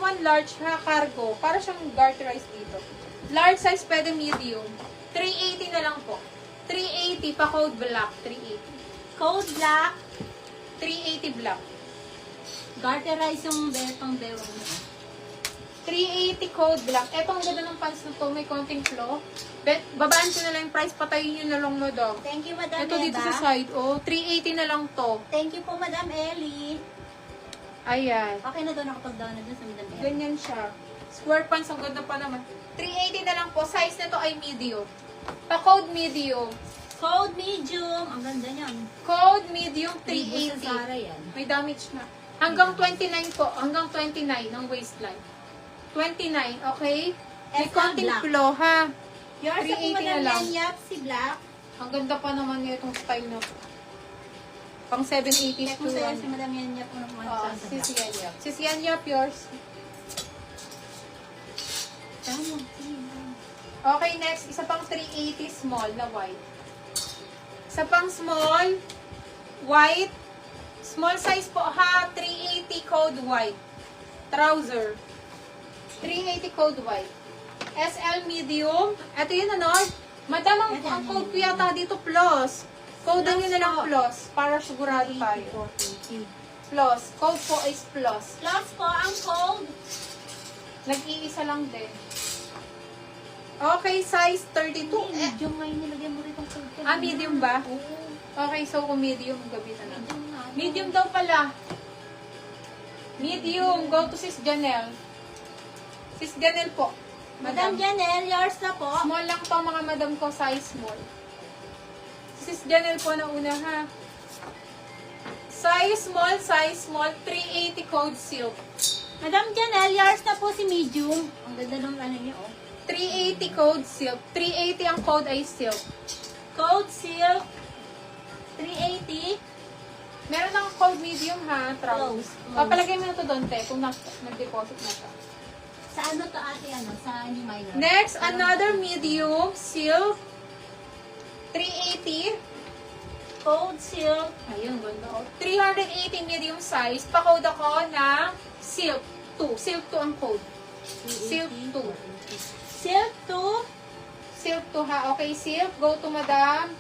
naman large ha, cargo. Para siyang garterized dito. Large size, pwede medium. 380 na lang po. 380 pa code black. 380. Code black. 380 black. Garterize yung pang bewang mo. 380 code black. Eto ang ganda ng pants na to. May konting flow. Babaan ko na lang yung price. Patayin nyo na lang na daw. Thank you, Madam Ito dito Eva. sa side. Oh, 380 na lang to. Thank you po, Madam Ellie. Ayan. Okay na doon nakapag-down na doon sa Madam Ellie. Ganyan siya. Square pants. Ang ganda pa naman. 380 na lang po. Size na to ay medium. Pa-code medium. Code medium. Ang ganda niyan. Code medium Libo sa 380. Zara yan. May damage na. Hanggang 29 po. Hanggang 29 ng waistline. 29, okay? May SL konting black. flow, ha? Yours na po, 380 na Madam lang. Lenyap, si Black. Ang ganda pa naman niya itong style na to. Pang 780s Check to mo sa'yo yan. si Madam Lenyap kung nakuha Oh, sa si Black. Sian Yap. Si Sian Yap, yours. Tama. Okay, next. Isa pang 380 small na white. Isa pang small, white. Small size po ha, 380 code white. Trouser. 380 code white. SL medium. Ito yun ano. Madam, ang code ko yata dito plus. Code nyo na lang plus. Para sigurado tayo. Plus. Code po is plus. Plus po, ang code. Nag-iisa lang din. Okay, size 32. Medium nga yung nilagyan mo rin ang code ko. Medium ba? Oo. Okay, so kung medium, gabi na lang. Medium nga. Medium daw pala. Medium. Go to Sis Janelle. Sis Janelle po. Madam Janelle, yours na po. Small lang to mga madam ko, size small. Sis Janelle po na una ha. Size small, 380 code silk. Madam Janelle, yours na po si medium. Ang ganda ng ano niya, oh. 380 code silk. 380 ang code ay silk. Code silk. 380. Meron ng code medium ha, trouser. Close. Papalagay mo na to doon, te, kung nag-deposit na siya. Sa ano to ate, ano? Sa new minor. Next, another medium silk. 380. Code silk. Ayun, ganda. 380 medium size. Pa-code ako ng silk 2. Silk 2 ang code. Silk 2. Silk 2. Silk 2 ha. Okay, silk. Go to madam.